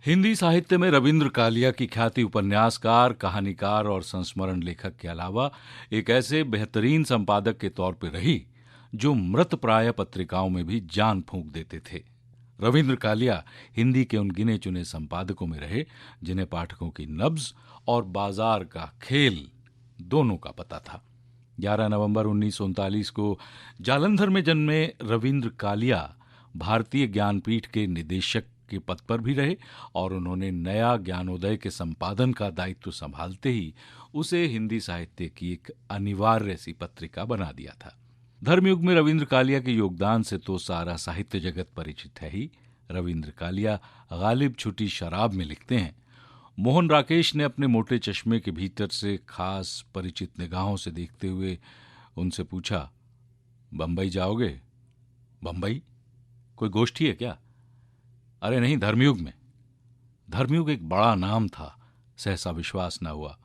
हिंदी साहित्य में रविंद्र कालिया की ख्याति उपन्यासकार, कहानीकार और संस्मरण लेखक के अलावा एक ऐसे बेहतरीन संपादक के तौर पर रही जो मृतप्राय पत्रिकाओं में भी जान फूंक देते थे। रविंद्र कालिया हिंदी के उन गिने चुने संपादकों में रहे जिन्हें पाठकों की नब्ज और बाजार का खेल दोनों का पता था। 11 नवंबर 1939 को जालंधर में जन्मे रविंद्र कालिया भारतीय ज्ञानपीठ के निदेशक के पद पर भी रहे और उन्होंने नया ज्ञानोदय के संपादन का दायित्व संभालते ही उसे हिंदी साहित्य की एक अनिवार्य सी पत्रिका बना दिया था। धर्मयुग में रविंद्र कालिया के योगदान से तो सारा साहित्य जगत परिचित है ही। रविंद्र कालिया गालिब छुटी शराब में लिखते हैं, मोहन राकेश ने अपने मोटे चश्मे के भीतर से खास परिचित निगाहों से देखते हुए उनसे पूछा, बंबई जाओगे? बंबई? कोई गोष्ठी है क्या? अरे नहीं, धर्मयुग में। धर्मयुग एक बड़ा नाम था। सहसा विश्वास न हुआ।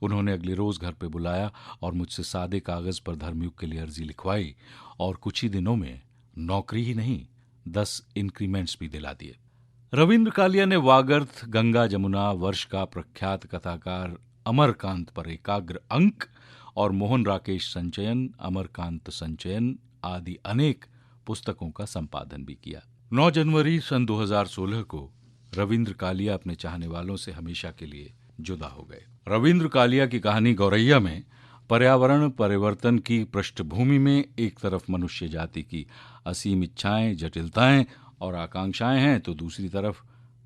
उन्होंने अगले रोज घर पे बुलाया और मुझसे सादे कागज पर धर्मयुग के लिए अर्जी लिखवाई और कुछ ही दिनों में नौकरी ही नहीं 10 इंक्रीमेंट्स भी दिला दिए। रविंद्र कालिया ने वागर्थ, गंगा जमुना, वर्ष का प्रख्यात कथाकार अमरकांत पर एकाग्र अंक और मोहन राकेश संचयन, अमरकांत संचयन आदि अनेक पुस्तकों का संपादन भी किया। 9 जनवरी सन 2016 को रविंद्र कालिया अपने चाहने वालों से हमेशा के लिए जुदा हो गए। रविंद्र कालिया की कहानी गौरैया में पर्यावरण परिवर्तन की पृष्ठभूमि में एक तरफ मनुष्य जाति की असीम इच्छाएं, जटिलताएं और आकांक्षाएं हैं तो दूसरी तरफ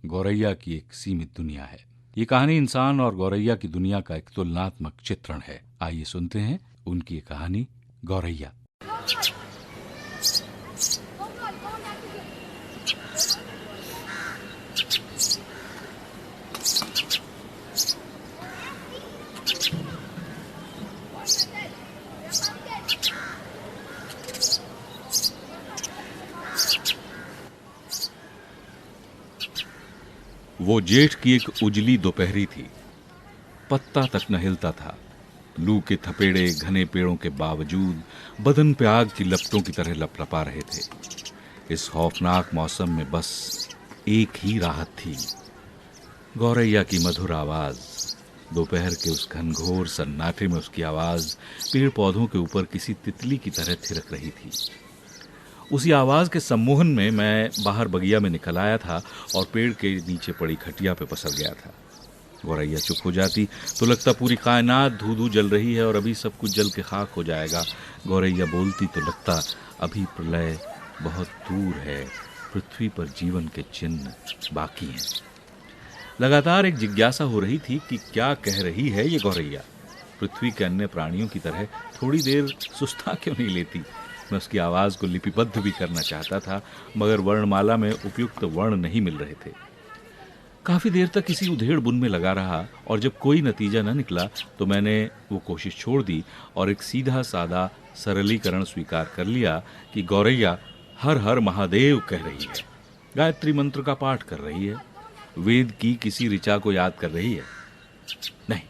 गौरैया की एक सीमित दुनिया है। ये कहानी इंसान और गौरैया की दुनिया का एक तुलनात्मक चित्रण है। आइए सुनते हैं उनकी ये कहानी गौरैया। वो जेठ की एक उजली दोपहरी थी। पत्ता तक न हिलता था। लू के थपेड़े घने पेड़ों के बावजूद बदन पे आग की लपटों की तरह लपलपा रहे थे। इस खौफनाक मौसम में बस एक ही राहत थी, गौरैया की मधुर आवाज। दोपहर के उस घनघोर सन्नाटे में उसकी आवाज पेड़ पौधों के ऊपर किसी तितली की तरह थिरक रही थी। उसी आवाज के सम्मोहन में मैं बाहर बगिया में निकल आया था और पेड़ के नीचे पड़ी खटिया पे पसर गया था। गौरैया चुप हो जाती तो लगता पूरी कायनात धू धू जल रही है और अभी सब कुछ जल के खाक हो जाएगा। गौरैया बोलती तो लगता अभी प्रलय बहुत दूर है, पृथ्वी पर जीवन के चिन्ह बाकी हैं। लगातार एक जिज्ञासा हो रही थी कि क्या कह रही है ये गौरैया। पृथ्वी के अन्य प्राणियों की तरह थोड़ी देर सुस्ता क्यों नहीं लेती। मैं उसकी आवाज को लिपिबद्ध भी करना चाहता था मगर वर्णमाला में उपयुक्त वर्ण नहीं मिल रहे थे। काफी देर तक किसी उधेड़ बुन में लगा रहा और जब कोई नतीजा न निकला तो मैंने वो कोशिश छोड़ दी और एक सीधा सादा सरलीकरण स्वीकार कर लिया कि गौरैया हर हर महादेव कह रही है, गायत्री मंत्र का पाठ कर रही है, वेद की किसी ऋचा को याद कर रही है। नहीं,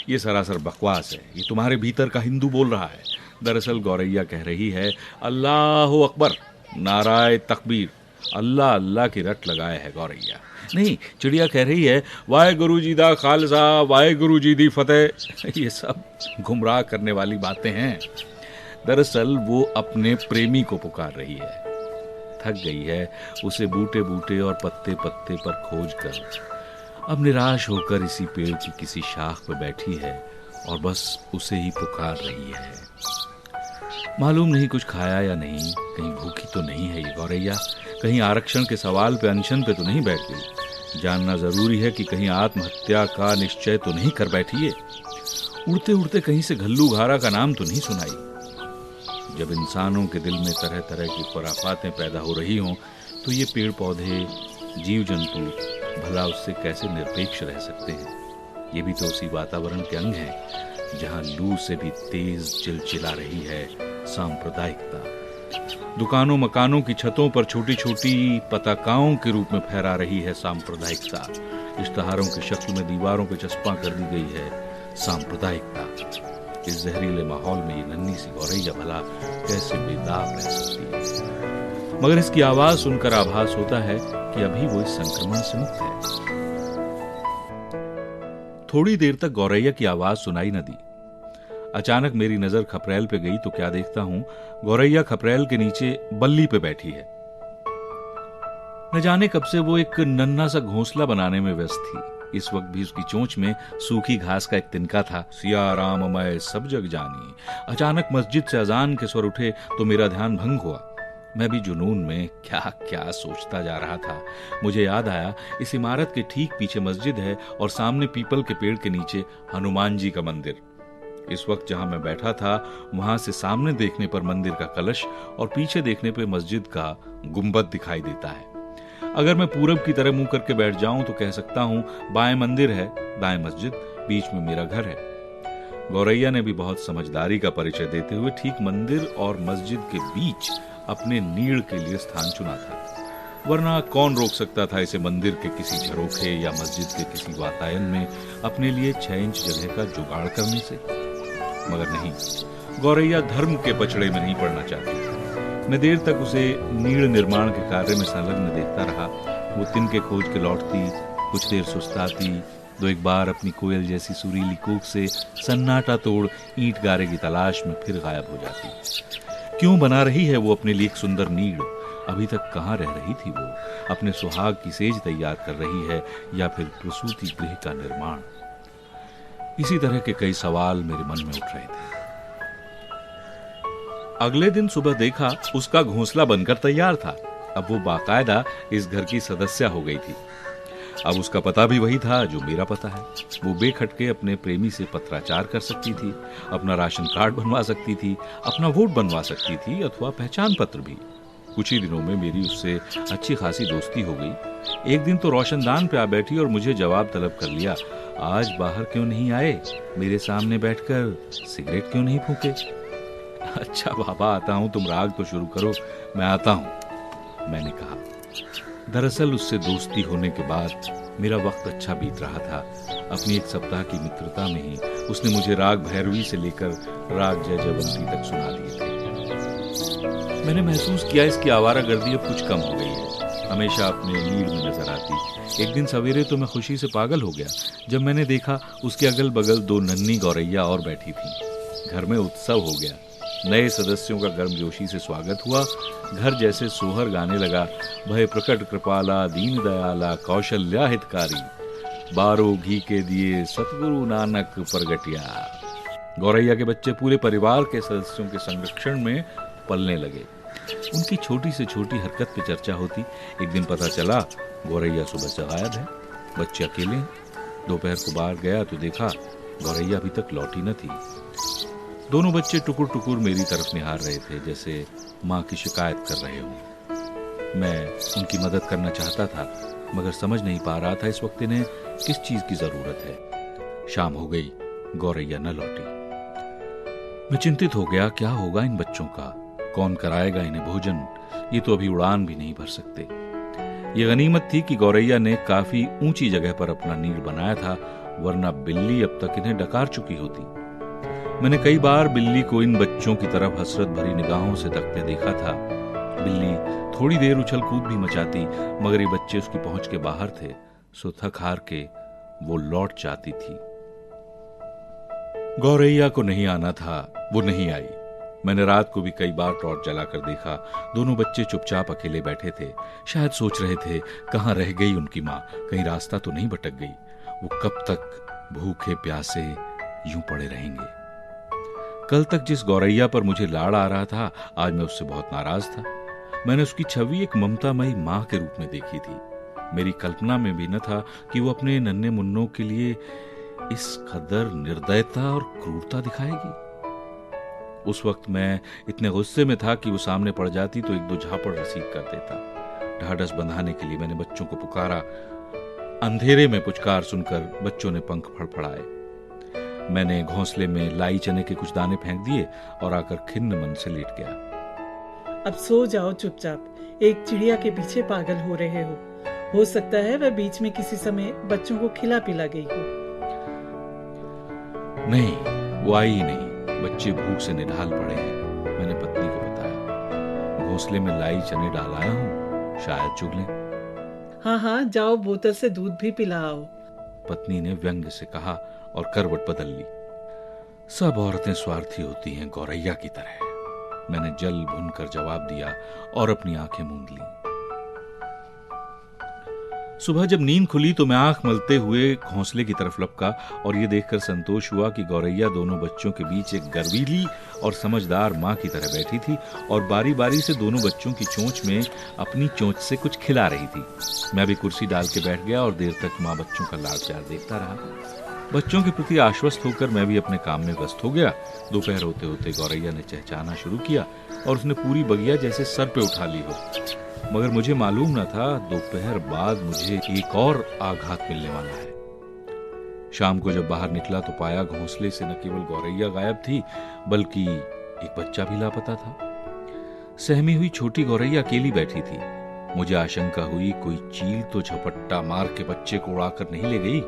ये सरासर बकवास है। ये तुम्हारे भीतर का हिंदू बोल रहा है। दरअसल गौरैया कह रही है अल्लाह अकबर, नाराय तकबीर। अल्लाह अल्लाह की रट लगाए है गौरैया। नहीं, चिड़िया कह रही है वाहे गुरु जी दा खालसा, वाहे गुरु जी दी फतेह। ये सब गुमराह करने वाली बातें हैं। दरअसल वो अपने प्रेमी को पुकार रही है। थक गई है उसे बूटे बूटे और पत्ते पत्ते पर खोज कर। अब निराश होकर इसी पेड़ की किसी शाख पर बैठी है और बस उसे ही पुकार रही है। मालूम नहीं कुछ खाया या नहीं, कहीं भूखी तो नहीं है ये गौरैया, कहीं आरक्षण के सवाल पे अनशन पे तो नहीं बैठ गई। जानना जरूरी है कि कहीं आत्महत्या का निश्चय तो नहीं कर बैठी है। उड़ते उड़ते कहीं से घल्लू घारा का नाम तो नहीं सुनाई। जब इंसानों के दिल में तरह तरह की खुराफातें पैदा हो रही हों तो ये पेड़ पौधे, जीव जंतु भला उससे कैसे निरपेक्ष रह सकते हैं। ये भी तो उसी वातावरण के अंग हैं जहां लू से भी तेज चिलचिला रही है सांप्रदायिकता। दुकानों मकानों की छतों पर छोटी छोटी पताकाओं के रूप में फहरा रही है सांप्रदायिकता। इश्तहारों की शक्ल में दीवारों पे चस्पा कर दी गई है सांप्रदायिकता। इस जहरीले माहौल में ये नन्ही सी गौरैया भला कैसे बेदाग रह सकती है। मगर इसकी आवाज सुनकर आभास होता है कि अभी वो इस संक्रमण से मुक्त है। थोड़ी देर तक गौरैया की आवाज सुनाई न दी। अचानक मेरी नजर खपरेल पे गई तो क्या देखता हूं, गौरैया खपरेल के नीचे बल्ली पे बैठी है। न जाने कब से वो एक नन्हा सा घोंसला बनाने में व्यस्त थी। इस वक्त भी उसकी चोंच में सूखी घास का एक तिनका था। सिया राम मैं सब जग जानी। अचानक मस्जिद से अजान के स्वर उठे तो मेरा ध्यान भंग हुआ। मैं भी जुनून में क्या क्या सोचता जा रहा था। मुझे याद आया, इस इमारत के ठीक पीछे मस्जिद है और सामने पीपल के पेड़ के नीचे हनुमान जी का मंदिर। इस वक्त जहां मैं बैठा था वहां से सामने देखने पर मंदिर का कलश और पीछे देखने पर मस्जिद का गुंबद दिखाई देता है। अगर मैं पूरब की तरह मुंह करके बैठ जाऊं तो कह सकता हूं बाएं मंदिर है, दाएं मस्जिद, बीच में मेरा घर है। गौरैया ने भी बहुत समझदारी का परिचय देते हुए ठीक मंदिर और मस्जिद के बीच अपने नीड़ के लिए स्थान चुना था। वरना कौन रोक सकता था इसे मंदिर के किसी झरोखे या मस्जिद के किसी वातायन में अपने लिए 6 इंच जगह का जुगाड़ करने से। मगर नहीं, गौरैया धर्म के पचड़े में नहीं पड़ना चाहती। मैं देर तक उसे नीड़ निर्माण के कार्य में संलग्न देखता रहा। वो तिनके खोज के लौटती, कुछ देर सुस्ताती, 2-1 बार अपनी कोयल जैसी सुरीली कूक से सन्नाटा तोड़ ईंट गारे की तलाश में फिर गायब हो जाती। क्यों बना रही है वो अपने लिए एक सुंदर नीड़? अभी तक कहाँ रह रही थी वो? अपने सुहाग की सेज तैयार कर रही है या फिर प्रसूति गृह का निर्माण? इसी तरह के कई सवाल मेरे मन में उठ रहे थे। अगले दिन सुबह देखा उसका घोंसला बनकर तैयार था। अब वो बाकायदा इस घर की सदस्य हो गई थी। अब उसका पता भी वही था जो मेरा पता है। वो बेखटके अपने प्रेमी से पत्राचार कर सकती थी, अपना राशन कार्ड बनवा सकती थी, अपना वोट बनवा सकती थी अथवा पहचान पत्र भी। कुछ ही दिनों में मेरी उससे अच्छी खासी दोस्ती हो गई। एक दिन तो रोशनदान पे आ बैठी और मुझे जवाब तलब कर लिया, आज बाहर क्यों नहीं आए? मेरे सामने बैठकर सिगरेट क्यों नहीं फूके? अच्छा बाबा, आता हूं, तुम राग तो शुरू करो, मैं आता हूं, मैंने कहा। दरअसल उससे दोस्ती होने के बाद मेरा वक्त अच्छा बीत रहा था। अपनी 1 सप्ताह की मित्रता में ही उसने मुझे राग भैरवी से लेकर राग जय जयवंती तक सुना दिए थे। मैंने महसूस किया इसकी आवारागर्दी अब कुछ कम हो गई है। हमेशा अपने नीड़ में नजर आती। एक दिन सवेरे तो मैं खुशी से पागल हो गया जब मैंने देखा उसके अगल बगल 2 नन्ही गौरैया और बैठी थी। घर में उत्सव हो गया। नए सदस्यों का गर्मजोशी से स्वागत हुआ। घर जैसे सोहर गाने लगा, भय प्रकट कृपाला दीन दयाला कौशल्या हितकारी, 12 घी के दिए सतगुरु नानक प्रगटिया। गौरैया के बच्चे पूरे परिवार के सदस्यों के संरक्षण में पलने लगे। उनकी छोटी से छोटी हरकत पे चर्चा होती। एक दिन पता चला गौरैया सुबह से गायब है, बच्चे अकेले। दोपहर को बाहर गया तो देखा गौरैया अभी तक लौटी न थी। दोनों बच्चे टुकुर टुकुर मेरी तरफ निहार रहे थे, जैसे माँ की शिकायत कर रहे हों। मैं उनकी मदद करना चाहता था मगर समझ नहीं पा रहा था इस वक्त इन्हें किस चीज की जरूरत है। शाम हो गई, गौरैया न लौटी। मैं चिंतित हो गया, क्या होगा इन बच्चों का? कौन कराएगा इन्हें भोजन? ये तो अभी उड़ान भी नहीं भर सकते। ये गनीमत थी कि गौरैया ने काफी ऊंची जगह पर अपना नीड़ बनाया था, वरना बिल्ली अब तक इन्हें डकार चुकी होती। मैंने कई बार बिल्ली को इन बच्चों की तरफ हसरत भरी निगाहों से तकते देखा था। बिल्ली थोड़ी देर उछल कूद भी मचाती मगर ये बच्चे उसकी पहुंच के बाहर थे, सो थक हार के वो लौट जाती थी। गौरैया को नहीं आना था, वो नहीं आई। मैंने रात को भी कई बार टॉर्च जलाकर देखा। दोनों बच्चे चुपचाप अकेले बैठे थे, शायद सोच रहे थे कहाँ रह गई उनकी माँ, कहीं रास्ता तो नहीं भटक गई। वो कब तक भूखे प्यासे यूं पड़े रहेंगे? कल तक जिस गौरैया पर मुझे लाड़ आ रहा था, आज मैं उससे बहुत नाराज था। मैंने उसकी छवि एक ममतामयी माँ के रूप में देखी थी। मेरी कल्पना में भी न था कि वो अपने नन्हे मुन्नों के लिए इस कदर निर्दयता और क्रूरता दिखाएगी। उस वक्त मैं इतने गुस्से में था कि वो सामने पड़ जाती तो 1-2 झापड़ रसीद कर देता। ढाढ़स बंधाने के लिए मैंने बच्चों को पुकारा। अंधेरे में पुचकार सुनकर बच्चों ने पंख फड़फड़ाए। मैंने घोंसले में लाई चने के कुछ दाने फेंक दिए और आकर खिन्न मन से लेट गया। अब सो जाओ चुपचाप, एक चिड़िया के पीछे पागल हो रहे हो सकता है वह बीच में किसी समय बच्चों को खिला पिला गई हो। नहीं, वो आई ही नहीं। बच्चे भूख से निढाल पड़े हैं, मैंने पत्नी को बताया। घोंसले में लाई चने डाल आया हूं, शायद चुग लें। हाँ हाँ, जाओ बोतल से दूध भी पिलाओ। पत्नी ने व्यंग्य से कहा और करवट बदल ली। सब औरतें स्वार्थी होती हैं गौरैया की तरह, मैंने जल भुनकर जवाब दिया और अपनी आंखें मूंद ली। सुबह जब नींद खुली तो मैं आंख मलते हुए घोंसले की तरफ लपका और ये देखकर संतोष हुआ कि गौरैया दोनों बच्चों के बीच एक गर्वीली और समझदार माँ की तरह बैठी थी और बारी बारी से दोनों बच्चों की चोंच में अपनी चोंच से कुछ खिला रही थी। मैं भी कुर्सी डाल के बैठ गया और देर तक माँ बच्चों का लाड प्यार देखता रहा। बच्चों के प्रति आश्वस्त होकर मैं भी अपने काम में व्यस्त हो गया। दोपहर होते होते गौरैया ने चहचहाना शुरू किया और उसने पूरी बगिया जैसे सर पे उठा ली हो, मगर मुझे मालूम न था दोपहर बाद मुझे एक और आघात मिलने वाला है। शाम को जब बाहर निकला तो पाया घोंसले से न केवल गौरैया गायब थी बल्कि एक बच्चा भी लापता था। सहमी हुई छोटी गौरैया अकेली बैठी थी। मुझे आशंका हुई कोई चील तो झपट्टा मार के बच्चे को उड़ाकर नहीं ले गई,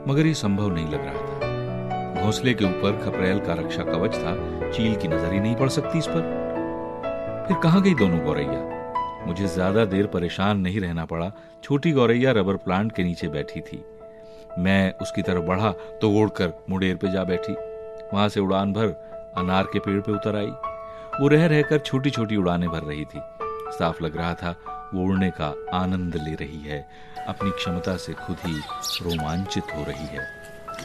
मगर ये संभव नहीं लग रहा था। घोंसले के ऊपर खपरेल का रक्षा कवच था, चील की नजर ही नहीं पड़ सकती इस पर। फिर कहां गई दोनों गौरैया? मुझे ज्यादा देर परेशान नहीं रहना पड़ा। छोटी गौरैया रबर प्लांट के नीचे बैठी थी। मैं उसकी तरफ बढ़ा तो ओढ़कर मुंडेर पे जा बैठी। वहां से उड़ान भर अनार के पेड़ पे उतर आई। वो रह रहकर छोटी छोटी उड़ानें भर रही थी। साफ लग रहा था वो उड़ने का आनंद ले रही है, अपनी क्षमता से खुद ही रोमांचित हो रही है।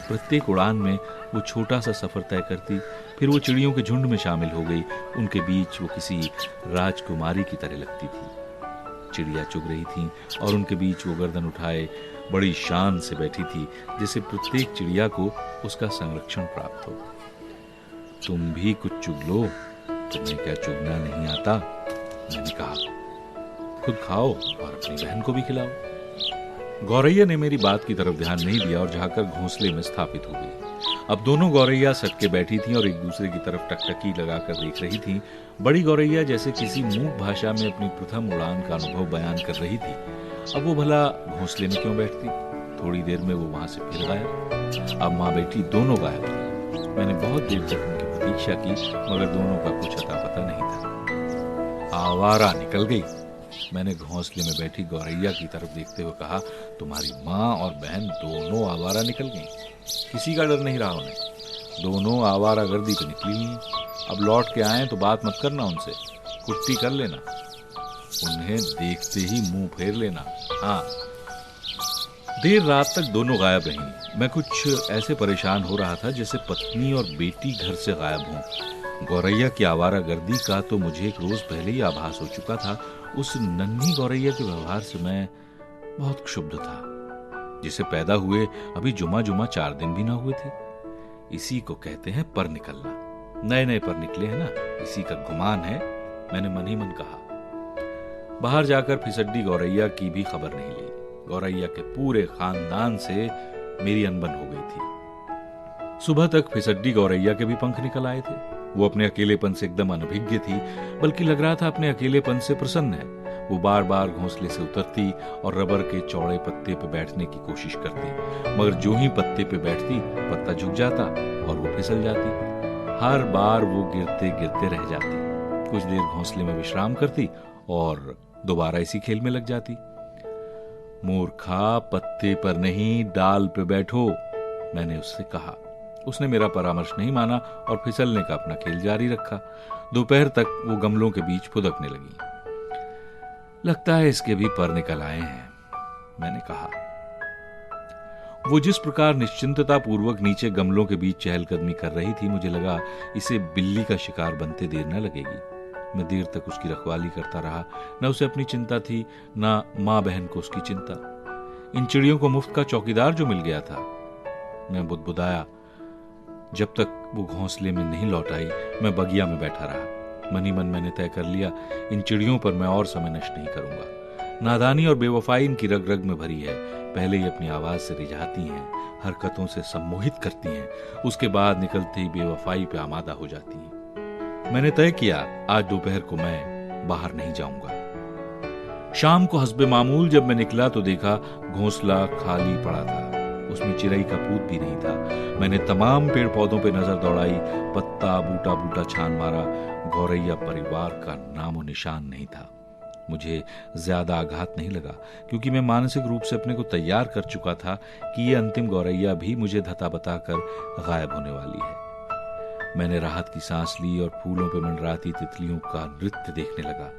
प्रत्येक उड़ान में वो छोटा सा सफर तय करती, फिर वो चिड़ियों के झुंड में शामिल हो गई। उनके बीच वो किसी राजकुमारी की तरह लगती थी। चिड़िया चुग रही थी और उनके बीच वो गर्दन उठाए बड़ी शान से बैठी थी, जैसे प्रत्येक चिड़िया को उसका संरक्षण प्राप्त हो। तुम भी कुछ चुग लो, तुम्हें क्या चुगना नहीं आता? मैंने कहा। खुद खाओ और अपनी बहन को भी खिलाओ। गौरैया ने मेरी बात की तरफ ध्यान नहीं दिया और जाकर घोंसले में स्थापित हो गई। अब दोनों गौरैया सटके बैठी थीं और एक दूसरे की तरफ टकटकी लगाकर देख रही थीं। बड़ी गौरैया जैसे किसी मूक भाषा में अपनी प्रथम उड़ान का अनुभव बयान कर रही थी। अब वो भला घोंसले में क्यों बैठती? थोड़ी देर में वो वहां से फिर गायब। अब माँ बेटी दोनों गायब थी। मैंने बहुत देर तक उनकी प्रतीक्षा की, मगर दोनों का कुछ अता पता नहीं था। आवारा निकल गई। मैंने घोंसले में बैठी गौरैया की तरफ देखते हुए कहा, तुम्हारी माँ और बहन दोनों आवारा निकल गई। किसी का डर नहीं रहा उन्हें। दोनों आवारा गर्दी पे निकली हुई। अब लौट के आए तो बात मत करना उनसे, कुट्टी कर लेना, उन्हें देखते ही मुंह फेर लेना। हाँ। देर रात तक दोनों गायब रहीं। मैं कुछ ऐसे परेशान हो रहा था जैसे पत्नी और बेटी घर से गायब हों। गौरैया की आवारा गर्दी का तो मुझे एक रोज पहले ही आभास हो चुका था। उस नन्ही गौरैया के व्यवहार से मैं बहुत क्षुब्ध था। जिसे पैदा हुए अभी जुमा 4 दिन भी ना हुए थे। इसी को कहते हैं पर निकलना। नए नए पर निकले हैं ना, इसी का गुमान है, मैंने मन ही मन कहा। बाहर जाकर फिसड्डी गौरैया की भी खबर नहीं ली। गौरैया के पूरे खानदान से मेरी अनबन हो गई थी। सुबह तक फिसड्डी गौरैया के भी पंख निकल आए थे। वो अपने अकेलेपन से एकदम अनभिज्ञ थी, बल्कि लग रहा था अपने अकेलेपन से प्रसन्न है। वो बार बार घोंसले से उतरती और रबर के चौड़े पत्ते पे बैठने की कोशिश करती, मगर जो ही पत्ते पे बैठती पत्ता झुक जाता और वो फिसल जाती। हर बार वो गिरते गिरते रह जाती। कुछ देर घोंसले में विश्राम करती और दोबारा इसी खेल में लग जाती। मूर्खा, पत्ते पर नहीं डाल पे बैठो, मैंने उससे कहा। उसने मेरा परामर्श नहीं माना और फिसलने का अपना खेल जारी रखा। दोपहर तक वो गमलों के बीच फुदकने लगी। लगता है इसके भी पर निकल आए हैं, मैंने कहा। वो जिस प्रकार निश्चिंतता पूर्वक नीचे गमलों के बीच चहलकदमी कर रही थी, मुझे लगा इसे बिल्ली का शिकार बनते देर न लगेगी। मैं देर तक उसकी रखवाली करता रहा। न उसे अपनी चिंता थी, न माँ बहन को उसकी चिंता। इन चिड़ियों को मुफ्त का चौकीदार जो मिल गया था। मैं बुदबुदाया। जब तक वो घोंसले में नहीं लौट आई, मैं बगिया में बैठा रहा। मनी मन मैंने तय कर लिया, इन चिड़ियों पर मैं और समय नष्ट नहीं करूंगा। नादानी और बेवफाई इनकी रग रग में भरी है। पहले ही अपनी आवाज से रिझाती हैं, हरकतों से सम्मोहित करती हैं, उसके बाद निकलते ही बेवफाई पे आमादा हो जाती हैं। मैंने तय किया, आज दोपहर को मैं बाहर नहीं जाऊंगा। शाम को हस्बे मामूल जब मैं निकला तो देखा घोंसला खाली पड़ा था। उसमें चिरई का पूत भी नहीं था। मैंने तमाम पेड़ पौधों पे नजर दौड़ाई, पत्ता बूटा बूटा छान मारा। गौरैया परिवार का नामो निशान नहीं था। मुझे ज्यादा आघात नहीं लगा, क्योंकि मैं मानसिक रूप से अपने को तैयार कर चुका था कि ये अंतिम गौरैया भी मुझे धता बताकर गायब होने वाली है। मैंने राहत की सांस ली और फूलों पे मंडराती तितलियों का नृत्य देखने लगा।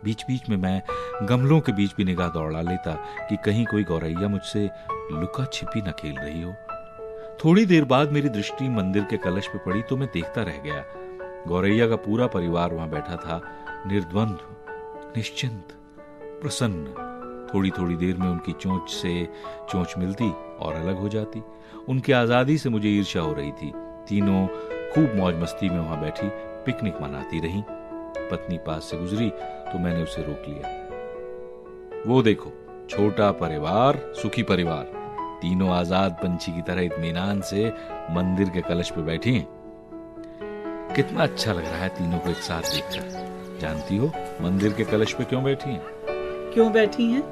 बीच बीच में मैं गमलों के बीच भी निगाह दौड़ा लेता कि कहीं कोई गौरैया मुझसे लुका छिपी न खेल रही हो। थोड़ी देर बाद मेरी दृष्टि मंदिर के कलश पे पड़ी तो मैं देखता रह गया। गौरैया का पूरा परिवार वहां बैठा था, निर्द्वंद्व, निश्चिंत, प्रसन्न। थोड़ी थोड़ी देर में उनकी चोंच से चोंच मिलती और अलग हो जाती। उनकी आजादी से मुझे ईर्ष्या हो रही थी। तीनों खूब मौज मस्ती में वहां बैठी पिकनिक मनाती रहीं। पत्नी पास से गुजरी तो मैंने उसे रोक लिया। वो देखो, छोटा परिवार सुखी परिवार, तीनों आजाद पंछी की तरह इत्मीनान से मंदिर के कलश पे बैठी हैं। कितना अच्छा लग रहा है तीनों को एक साथ देखकर। जानती हो मंदिर के कलश पे क्यों बैठी हैं? क्यों बैठी हैं?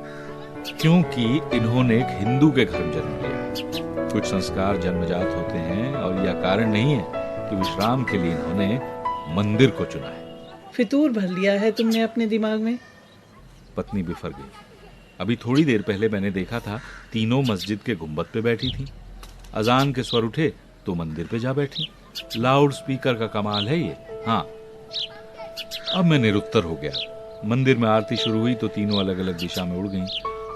क्योंकि इन्होंने एक हिंदू के घर में जन्म लिया। कुछ संस्कार जन्मजात होते हैं और यह कारण नहीं है कि विश्राम के लिए इन्होंने मंदिर को चुना है। फितूर भर लिया है तुमने अपने दिमाग में। पत्नी बिफर गई। अभी थोड़ी देर पहले मैंने देखा था तीनों मस्जिद के गुंबद पे बैठी थी। अजान के स्वर उठे तो मंदिर पे जा बैठी। लाउड स्पीकर का कमाल है ये। हाँ, अब मैं निरुत्तर हो गया। मंदिर में आरती शुरू हुई तो तीनों अलग अलग दिशा में उड़ गईं।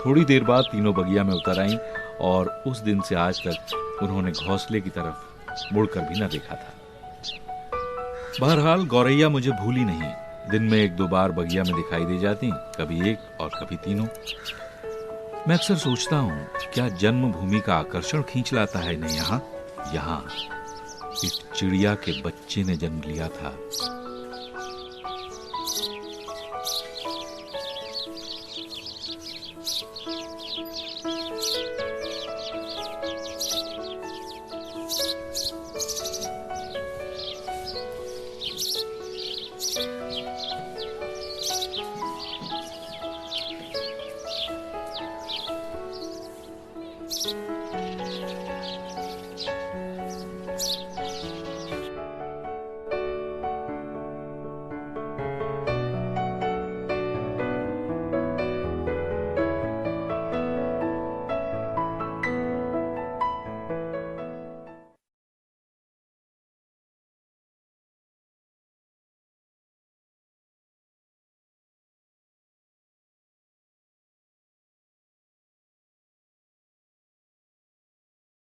थोड़ी देर बाद तीनों बगिया में उतर आईं और उस दिन से आज तक उन्होंने घोंसले की तरफ मुड़कर भी न देखा था। बहरहाल गौरैया मुझे भूली नहीं। दिन में एक दो बार बगिया में दिखाई दे जाती, कभी एक और कभी तीनों। मैं अक्सर सोचता हूँ, क्या जन्मभूमि का आकर्षण खींच लाता है इन्हें यहाँ? यहाँ एक चिड़िया के बच्चे ने जन्म लिया था।